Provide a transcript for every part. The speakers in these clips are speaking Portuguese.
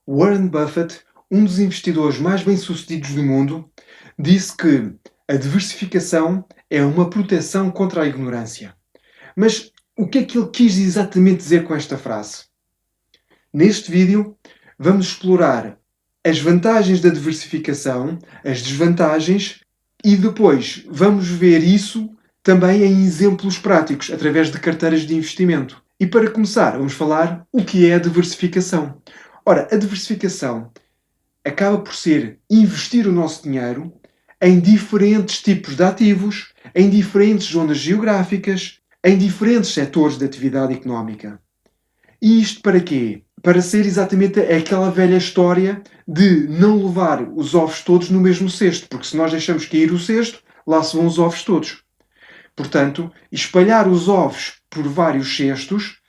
Warren Buffett, um dos investidores mais bem-sucedidos do mundo, disse que a diversificação é uma proteção contra a ignorância. Mas o que é que ele quis exatamente dizer com esta frase? Neste vídeo, vamos explorar as vantagens da diversificação, as desvantagens e depois vamos ver isso também em exemplos práticos, através de carteiras de investimento. E para começar, vamos falar o que é a diversificação. Ora, a diversificação acaba por ser investir o nosso dinheiro em diferentes tipos de ativos, em diferentes zonas geográficas, em diferentes setores de atividade económica. E isto para quê? Para ser exatamente aquela velha história de não levar os ovos todos no mesmo cesto, porque se nós deixamos cair o cesto, lá se vão os ovos todos. Portanto, espalhar os ovos por vários cestos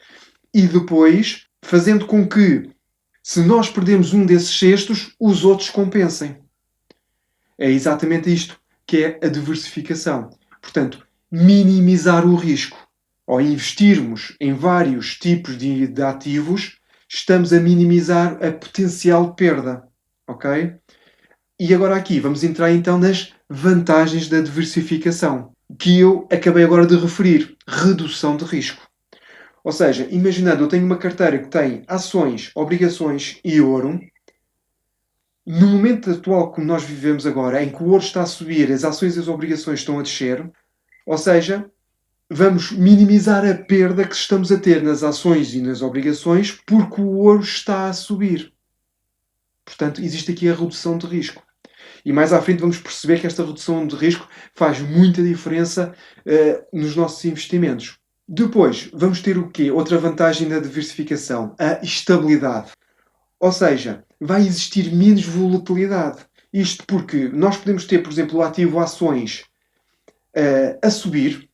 e depois fazendo com que, se nós perdemos um desses cestos, os outros compensem. É exatamente isto que é a diversificação. Portanto, minimizar o risco. Ao investirmos em vários tipos de ativos, estamos a minimizar a potencial perda. Ok? E agora aqui vamos entrar então nas vantagens da diversificação, que eu acabei agora de referir. Redução de risco. Ou seja, imaginando eu tenho uma carteira que tem ações, obrigações e ouro. No momento atual que nós vivemos agora, em que o ouro está a subir, as ações e as obrigações estão a descer, ou seja, vamos minimizar a perda que estamos a ter nas ações e nas obrigações porque o ouro está a subir. Portanto, existe aqui a redução de risco. E mais à frente vamos perceber que esta redução de risco faz muita diferença nos nossos investimentos. Depois, vamos ter o quê? Outra vantagem da diversificação, a estabilidade. Ou seja, vai existir menos volatilidade. Isto porque nós podemos ter, por exemplo, o ativo ações a subir,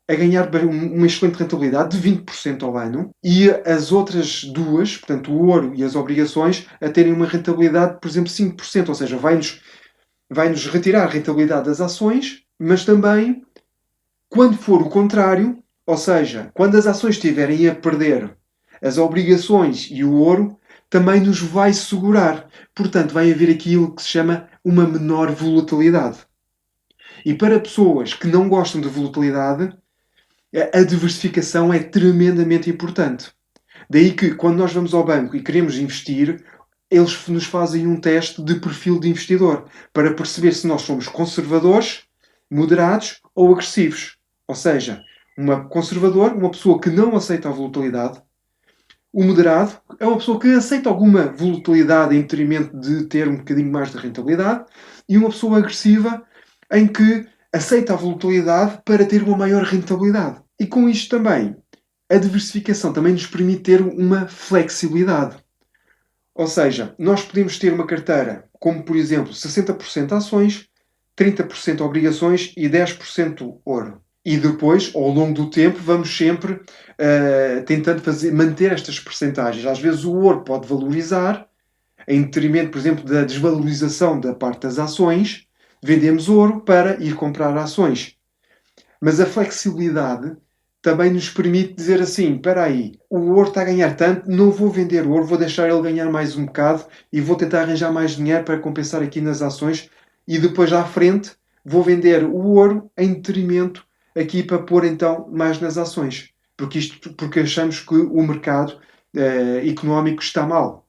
a ganhar uma excelente rentabilidade de 20% ao ano, e as outras duas, portanto o ouro e as obrigações, a terem uma rentabilidade, por exemplo, 5%. Ou seja, vai-nos retirar a rentabilidade das ações, mas também, quando for o contrário, ou seja, quando as ações estiverem a perder, as obrigações e o ouro também nos vai segurar. Portanto, vai haver aquilo que se chama uma menor volatilidade. E para pessoas que não gostam de volatilidade, a diversificação é tremendamente importante. Daí que, quando nós vamos ao banco e queremos investir, eles nos fazem um teste de perfil de investidor para perceber se nós somos conservadores, moderados ou agressivos. Ou seja, conservador, uma pessoa que não aceita a volatilidade. O moderado é uma pessoa que aceita alguma volatilidade em detrimento de ter um bocadinho mais de rentabilidade. E uma pessoa agressiva em que aceita a volatilidade para ter uma maior rentabilidade. E com isto também, a diversificação também nos permite ter uma flexibilidade. Ou seja, nós podemos ter uma carteira como, por exemplo, 60% ações, 30% obrigações e 10% ouro. E depois, ao longo do tempo, vamos sempre tentando manter estas percentagens. Às vezes o ouro pode valorizar, em detrimento, por exemplo, da desvalorização da parte das ações, vendemos ouro para ir comprar ações. Mas a flexibilidade também nos permite dizer assim, espera aí, o ouro está a ganhar tanto, não vou vender ouro, vou deixar ele ganhar mais um bocado e vou tentar arranjar mais dinheiro para compensar aqui nas ações e depois à frente vou vender o ouro em detrimento aqui para pôr então mais nas ações. Porque achamos que o mercado económico está mal.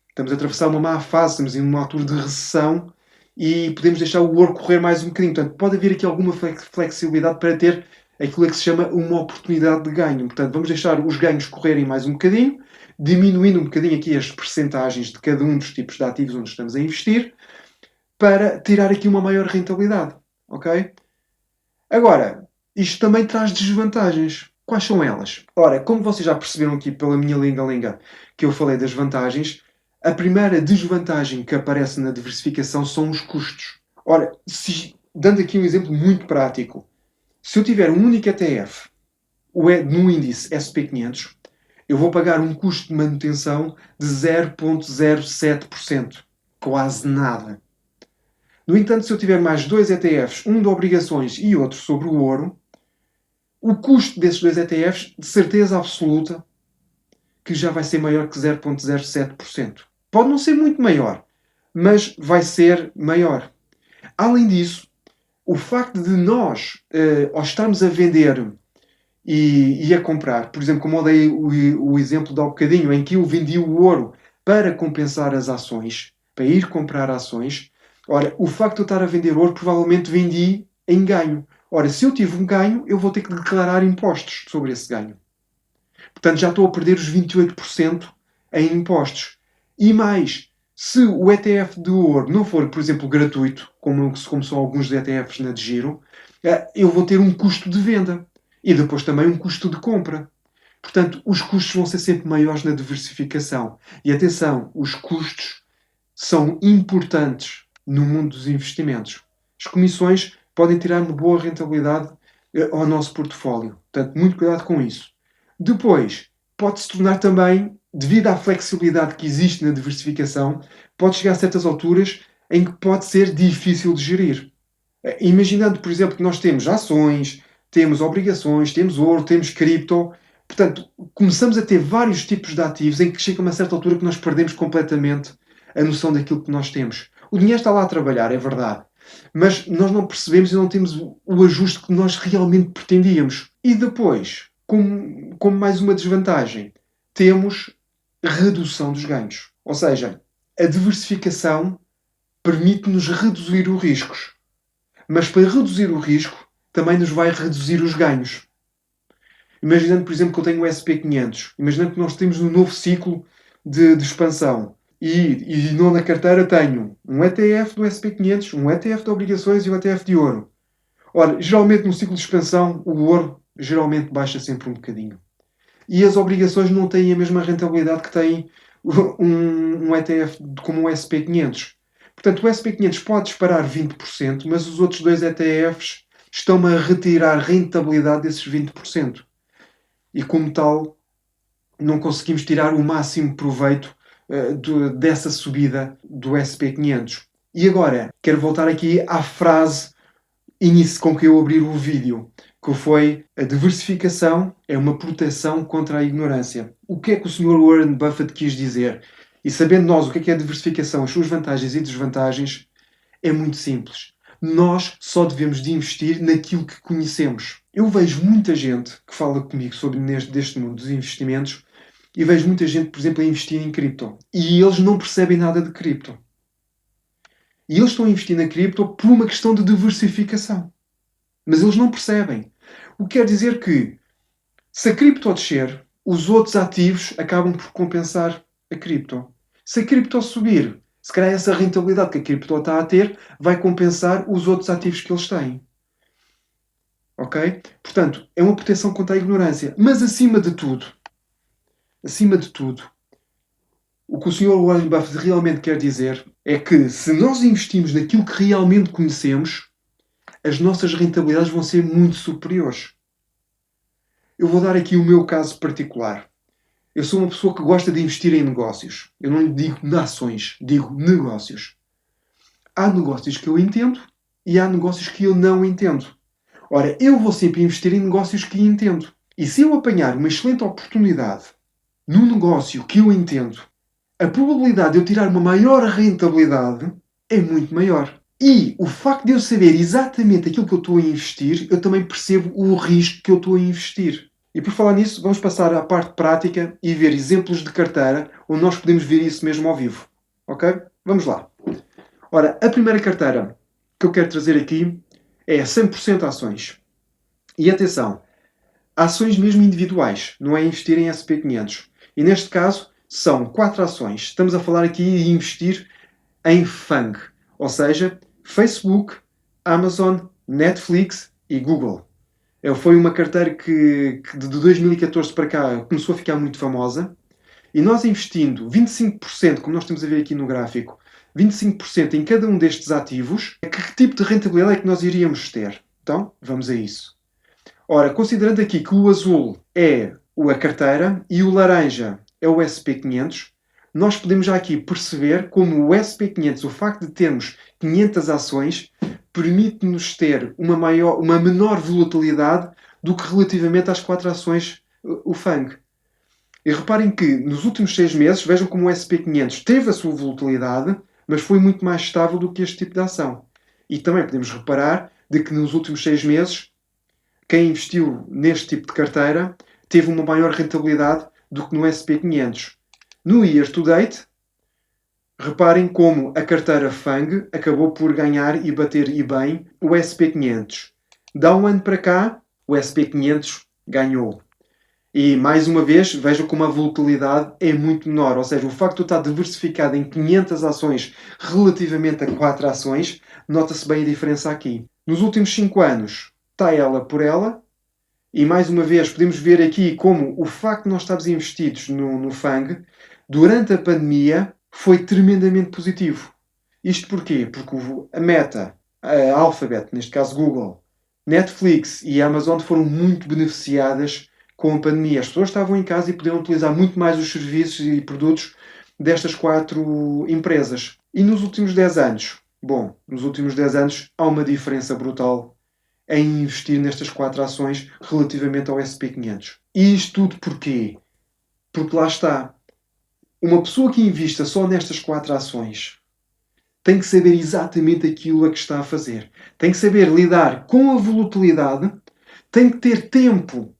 Estamos a atravessar uma má fase, estamos em uma altura de recessão e podemos deixar o ouro correr mais um bocadinho. Portanto, pode haver aqui alguma flexibilidade para ter aquilo que se chama uma oportunidade de ganho. Portanto, vamos deixar os ganhos correrem mais um bocadinho, diminuindo um bocadinho aqui as percentagens de cada um dos tipos de ativos onde estamos a investir, para tirar aqui uma maior rentabilidade. Ok? Agora, isto também traz desvantagens. Quais são elas? Ora, como vocês já perceberam aqui pela minha linga-linga que eu falei das vantagens, a primeira desvantagem que aparece na diversificação são os custos. Ora, dando aqui um exemplo muito prático, se eu tiver um único ETF no índice SP500, eu vou pagar um custo de manutenção de 0,07%. Quase nada. No entanto, se eu tiver mais dois ETFs, um de obrigações e outro sobre o ouro, o custo desses dois ETFs, de certeza absoluta, que já vai ser maior que 0,07%. Pode não ser muito maior, mas vai ser maior. Além disso, o facto de nós, ao estarmos a vender e a comprar, por exemplo, como eu dei o exemplo de há bocadinho, em que eu vendi o ouro para compensar as ações, para ir comprar ações, ora, o facto de eu estar a vender ouro, provavelmente vendi em ganho. Ora, se eu tive um ganho, eu vou ter que declarar impostos sobre esse ganho. Portanto, já estou a perder os 28% em impostos. E mais, se o ETF de ouro não for, por exemplo, gratuito, como são alguns ETFs na de giro, eu vou ter um custo de venda e depois também um custo de compra. Portanto, os custos vão ser sempre maiores na diversificação. E atenção, os custos são importantes no mundo dos investimentos. As comissões podem tirar uma boa rentabilidade ao nosso portfólio. Portanto, muito cuidado com isso. Depois, pode-se tornar também, devido à flexibilidade que existe na diversificação, pode chegar a certas alturas em que pode ser difícil de gerir. Imaginando, por exemplo, que nós temos ações, temos obrigações, temos ouro, temos cripto. Portanto, começamos a ter vários tipos de ativos em que chega a uma certa altura que nós perdemos completamente a noção daquilo que nós temos. O dinheiro está lá a trabalhar, é verdade. Mas nós não percebemos e não temos o ajuste que nós realmente pretendíamos. E depois, como mais uma desvantagem, temos redução dos ganhos. Ou seja, a diversificação permite-nos reduzir os riscos. Mas para reduzir o risco, também nos vai reduzir os ganhos. Imaginando, por exemplo, que eu tenho o SP500. Imaginando que nós temos um novo ciclo de expansão. E na carteira tenho um ETF do SP500, um ETF de obrigações e um ETF de ouro. Ora, geralmente no ciclo de expansão, o ouro geralmente baixa sempre um bocadinho. E as obrigações não têm a mesma rentabilidade que tem um ETF como o SP500. Portanto, o SP500 pode disparar 20%, mas os outros dois ETFs estão-me a retirar rentabilidade desses 20%. E como tal, não conseguimos tirar o máximo proveito dessa subida do SP500. E agora, quero voltar aqui à frase com que eu abri o vídeo, que foi: a diversificação é uma proteção contra a ignorância. O que é que o Sr. Warren Buffett quis dizer? E sabendo nós o que é a diversificação, as suas vantagens e desvantagens, é muito simples. Nós só devemos de investir naquilo que conhecemos. Eu vejo muita gente que fala comigo sobre deste mundo dos investimentos e vejo muita gente, por exemplo, a investir em cripto. E eles não percebem nada de cripto. E eles estão a investir na cripto por uma questão de diversificação. Mas eles não percebem. O que quer dizer que, se a cripto descer, os outros ativos acabam por compensar a cripto. Se a cripto subir, se calhar essa rentabilidade que a cripto está a ter vai compensar os outros ativos que eles têm. Ok? Portanto, é uma proteção contra a ignorância. Mas acima de tudo, o que o Sr. Warren Buffett realmente quer dizer é que, se nós investimos naquilo que realmente conhecemos, as nossas rentabilidades vão ser muito superiores. Eu vou dar aqui o meu caso particular. Eu sou uma pessoa que gosta de investir em negócios. Eu não digo ações, digo negócios. Há negócios que eu entendo e há negócios que eu não entendo. Ora, eu vou sempre investir em negócios que entendo. E se eu apanhar uma excelente oportunidade num negócio que eu entendo, a probabilidade de eu tirar uma maior rentabilidade é muito maior. E o facto de eu saber exatamente aquilo que eu estou a investir, eu também percebo o risco que eu estou a investir. E por falar nisso, vamos passar à parte prática e ver exemplos de carteira onde nós podemos ver isso mesmo ao vivo. Ok? Vamos lá. Ora, a primeira carteira que eu quero trazer aqui é 100% ações. E atenção, ações mesmo individuais, não é investir em SP500. E neste caso, são 4 ações. Estamos a falar aqui de investir em FANG, ou seja, Facebook, Amazon, Netflix e Google. Foi uma carteira que de 2014 para cá começou a ficar muito famosa. E nós investindo 25%, como nós estamos a ver aqui no gráfico, 25% em cada um destes ativos, que tipo de rentabilidade é que nós iríamos ter? Então, vamos a isso. Ora, considerando aqui que o azul é a carteira e o laranja é o SP500, nós podemos já aqui perceber como o SP500, o facto de termos 500 ações, permite-nos ter uma menor volatilidade do que relativamente às 4 ações, o FANG. E reparem que nos últimos 6 meses, vejam como o SP500 teve a sua volatilidade, mas foi muito mais estável do que este tipo de ação. E também podemos reparar de que nos últimos 6 meses, quem investiu neste tipo de carteira teve uma maior rentabilidade do que no SP500. No year to date, reparem como a carteira FANG acabou por ganhar e bater e bem o SP500. Dá um ano para cá, o SP500 ganhou. E, mais uma vez, vejam como a volatilidade é muito menor. Ou seja, o facto de estar diversificado em 500 ações relativamente a 4 ações, nota-se bem a diferença aqui. Nos últimos 5 anos, está ela por ela. E, mais uma vez, podemos ver aqui como o facto de nós estarmos investidos no FANG, durante a pandemia, foi tremendamente positivo. Isto porquê? Porque a Meta, a Alphabet, neste caso Google, Netflix e a Amazon foram muito beneficiadas com a pandemia. As pessoas estavam em casa e podiam utilizar muito mais os serviços e produtos destas 4 empresas. E nos últimos 10 anos? Bom, nos últimos 10 anos há uma diferença brutal em investir nestas 4 ações relativamente ao SP500. E isto tudo porquê? Porque lá está. Uma pessoa que invista só nestas 4 ações tem que saber exatamente aquilo a que está a fazer. Tem que saber lidar com a volatilidade, tem que ter tempo,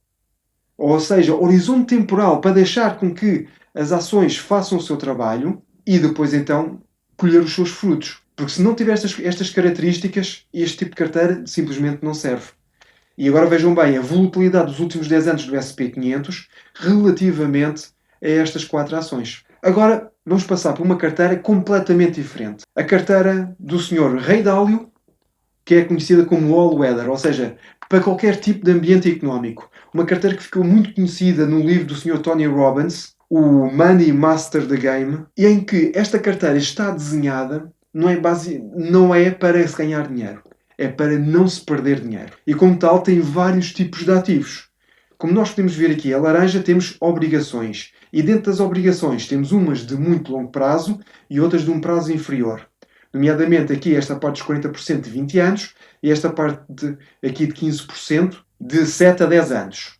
ou seja, horizonte temporal para deixar com que as ações façam o seu trabalho e depois então colher os seus frutos. Porque se não tiver estas características, este tipo de carteira simplesmente não serve. E agora vejam bem a volatilidade dos últimos 10 anos do SP500 relativamente a estas 4 ações. Agora vamos passar por uma carteira completamente diferente. A carteira do Sr. Ray Dalio, que é conhecida como All Weather, ou seja, para qualquer tipo de ambiente económico. Uma carteira que ficou muito conhecida no livro do Sr. Tony Robbins, o Money Master the Game, e em que esta carteira está desenhada não é para se ganhar dinheiro, é para não se perder dinheiro. E como tal tem vários tipos de ativos. Como nós podemos ver aqui, a laranja temos obrigações. E dentro das obrigações temos umas de muito longo prazo e outras de um prazo inferior. Nomeadamente aqui esta parte dos 40% de 20 anos e esta parte aqui de 15% de 7 a 10 anos.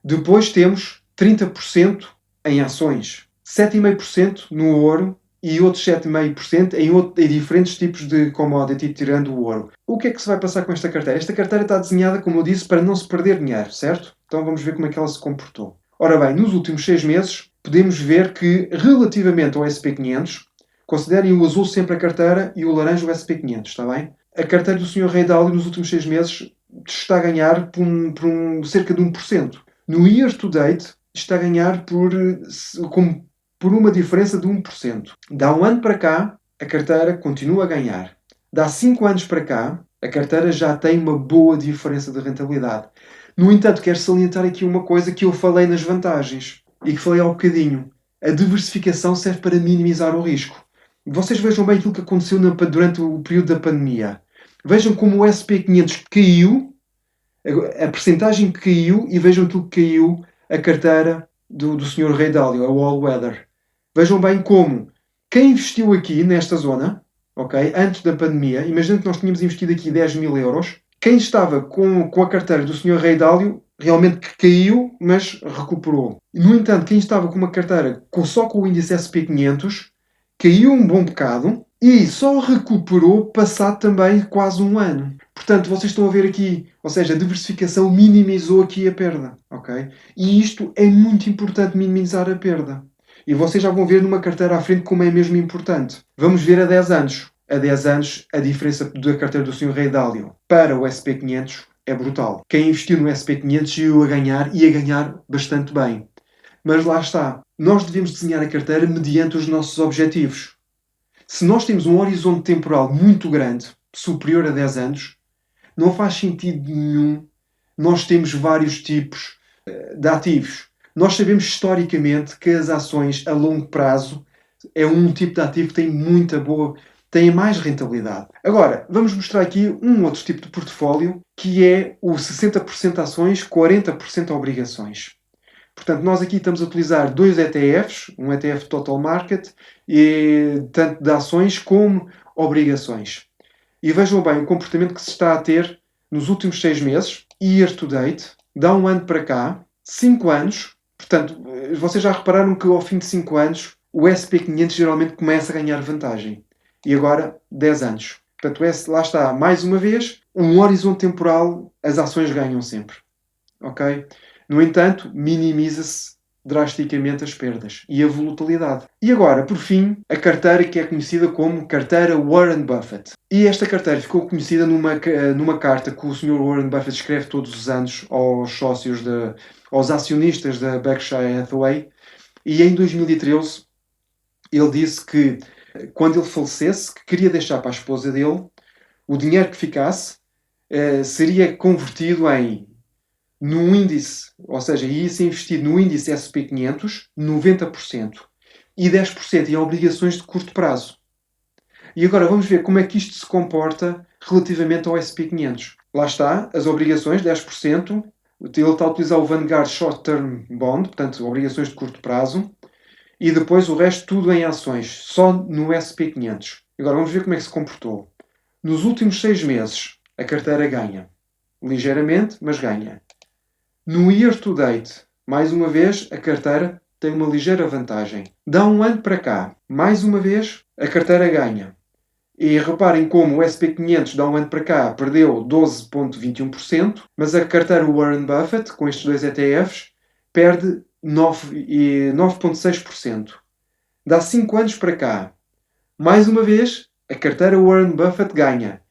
Depois temos 30% em ações, 7,5% no ouro e outros 7,5% em diferentes tipos de commodity, tirando o ouro. O que é que se vai passar com esta carteira? Esta carteira está desenhada, como eu disse, para não se perder dinheiro, certo? Então vamos ver como é que ela se comportou. Ora bem, nos últimos 6 meses, podemos ver que, relativamente ao SP500, considerem o azul sempre a carteira e o laranja o SP500, está bem? A carteira do Sr. Ray Dalio nos últimos 6 meses está a ganhar cerca de 1%. No year to date, está a ganhar por uma diferença de 1%. Dá um ano para cá, a carteira continua a ganhar. Dá 5 anos para cá, a carteira já tem uma boa diferença de rentabilidade. No entanto, quero salientar aqui uma coisa que eu falei nas vantagens e que falei há um bocadinho. A diversificação serve para minimizar o risco. Vocês vejam bem aquilo que aconteceu durante o período da pandemia. Vejam como o SP500 caiu, a percentagem que caiu, e vejam aquilo que caiu a carteira do Sr. Ray Dalio, a All Weather. Vejam bem como quem investiu aqui nesta zona, ok, antes da pandemia, imagina que nós tínhamos investido aqui 10 mil euros, quem estava com a carteira do Sr. Ray Dalio realmente caiu, mas recuperou. No entanto, quem estava com uma carteira só com o índice SP500 caiu um bom bocado e só recuperou passado também quase um ano. Portanto, vocês estão a ver aqui, ou seja, a diversificação minimizou aqui a perda, ok? E isto é muito importante, minimizar a perda. E vocês já vão ver numa carteira à frente como é mesmo importante. Vamos ver a 10 anos. A 10 anos, a diferença da carteira do Sr. Ray Dalio para o SP500 é brutal. Quem investiu no SP500 ia ganhar bastante bem. Mas lá está. Nós devemos desenhar a carteira mediante os nossos objetivos. Se nós temos um horizonte temporal muito grande, superior a 10 anos, não faz sentido nenhum nós temos vários tipos de ativos. Nós sabemos historicamente que as ações a longo prazo é um tipo de ativo que tem mais rentabilidade. Agora, vamos mostrar aqui um outro tipo de portfólio, que é o 60% ações, 40% obrigações. Portanto, nós aqui estamos a utilizar 2 ETFs, um ETF Total Market, tanto de ações como obrigações. E vejam bem o comportamento que se está a ter nos últimos 6 meses, year to date, dá um ano para cá, 5 anos, Portanto, vocês já repararam que ao fim de 5 anos o SP500 geralmente começa a ganhar vantagem. E agora 10 anos. Portanto, lá está, mais uma vez, um horizonte temporal, as ações ganham sempre. Ok? No entanto, minimiza-se drasticamente as perdas e a volatilidade. E agora, por fim, a carteira que é conhecida como carteira Warren Buffett. E esta carteira ficou conhecida numa carta que o Sr. Warren Buffett escreve todos os anos aos sócios, aos acionistas da Berkshire Hathaway. E em 2013 ele disse que quando ele falecesse, que queria deixar para a esposa dele o dinheiro que ficasse seria convertido num índice, ou seja, ia-se investir no índice SP500 90% e 10% em obrigações de curto prazo. E agora vamos ver como é que isto se comporta relativamente ao SP500. Lá está, as obrigações 10%, ele está a utilizar o Vanguard Short Term Bond, portanto, obrigações de curto prazo, e depois o resto tudo em ações, só no SP500. Agora vamos ver como é que se comportou. Nos últimos 6 meses, a carteira ganha. Ligeiramente, mas ganha. No year to date, mais uma vez, a carteira tem uma ligeira vantagem. Dá um ano para cá, mais uma vez, a carteira ganha. E reparem como o SP500 dá um ano para cá perdeu 12,21%, mas a carteira Warren Buffett, com estes dois ETFs, perde 9,6%. Dá 5 anos para cá. Mais uma vez, a carteira Warren Buffett ganha,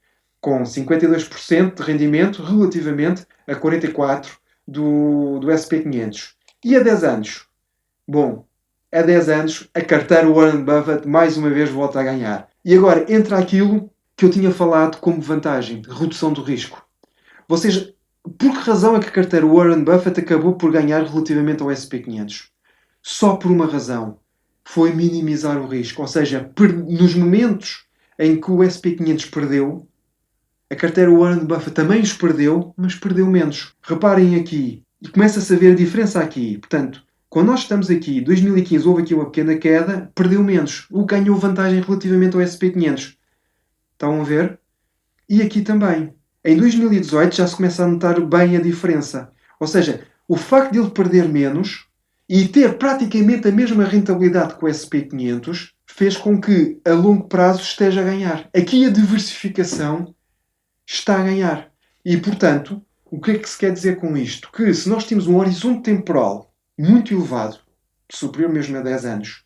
com 52% de rendimento relativamente a 44% do SP500. E a 10 anos? Bom, a 10 anos, a carteira Warren Buffett mais uma vez volta a ganhar. E agora entra aquilo que eu tinha falado como vantagem, redução do risco. Vocês, por que razão é que a carteira Warren Buffett acabou por ganhar relativamente ao SP500? Só por uma razão. Foi minimizar o risco. Ou seja, nos momentos em que o SP500 perdeu, a carteira Warren Buffett também os perdeu, mas perdeu menos. Reparem aqui, e começa-se a ver a diferença aqui. Portanto, quando nós estamos aqui, em 2015 houve aqui uma pequena queda, perdeu menos. O que ganhou vantagem relativamente ao SP500. Estão a ver? E aqui também. Em 2018 já se começa a notar bem a diferença. Ou seja, o facto de ele perder menos e ter praticamente a mesma rentabilidade que o SP500 fez com que a longo prazo esteja a ganhar. Aqui a diversificação está a ganhar. E, portanto, o que é que se quer dizer com isto? Que se nós temos um horizonte temporal muito elevado, superior mesmo a 10 anos,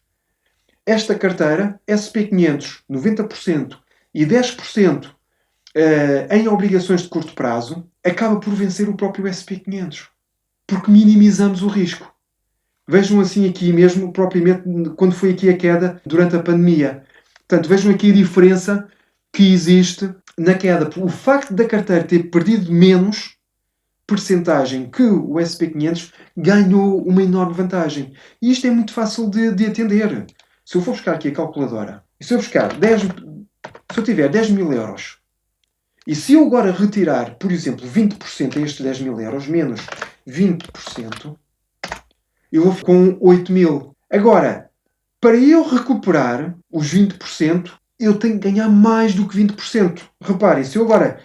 esta carteira, SP500, 90% e 10% em obrigações de curto prazo, acaba por vencer o próprio SP500. Porque minimizamos o risco. Vejam assim aqui mesmo, propriamente, quando foi aqui a queda durante a pandemia. Portanto, vejam aqui a diferença que existe na queda. O facto da carteira ter perdido menos percentagem que o SP500 ganhou uma enorme vantagem. E isto é muito fácil de atender. Se eu for buscar aqui a calculadora, e se eu buscar 10, se eu tiver 10 mil euros, e se eu agora retirar, por exemplo, 20% a estes 10 mil euros, menos 20%, eu vou ficar com 8 mil. Agora, para eu recuperar os 20%, eu tenho que ganhar mais do que 20%. Reparem, se eu agora,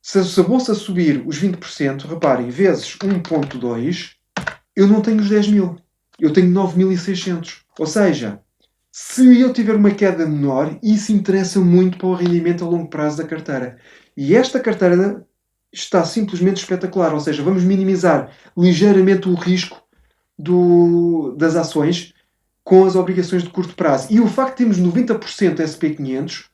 se a bolsa subir os 20%, reparem, vezes 1,2, eu não tenho os 10 mil. Eu tenho 9.600. Ou seja, se eu tiver uma queda menor, isso interessa muito para o rendimento a longo prazo da carteira. E esta carteira está simplesmente espetacular. Ou seja, vamos minimizar ligeiramente o risco das ações com as obrigações de curto prazo. E o facto de termos 90% SP500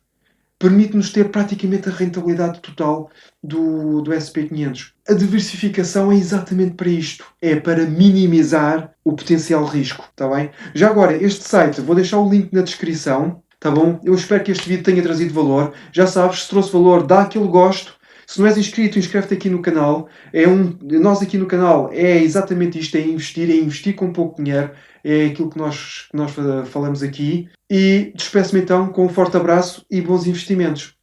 permite-nos ter praticamente a rentabilidade total do SP500. A diversificação é exatamente para isto. É para minimizar o potencial risco. Está bem? Já agora, este site, vou deixar o link na descrição. Tá bom? Eu espero que este vídeo tenha trazido valor. Já sabes, se trouxe valor, dá aquele gosto. Se não és inscrito, inscreve-te aqui no canal. Nós aqui no canal é exatamente isto, é investir com pouco dinheiro. É aquilo que nós falamos aqui. E despeço-me então com um forte abraço e bons investimentos.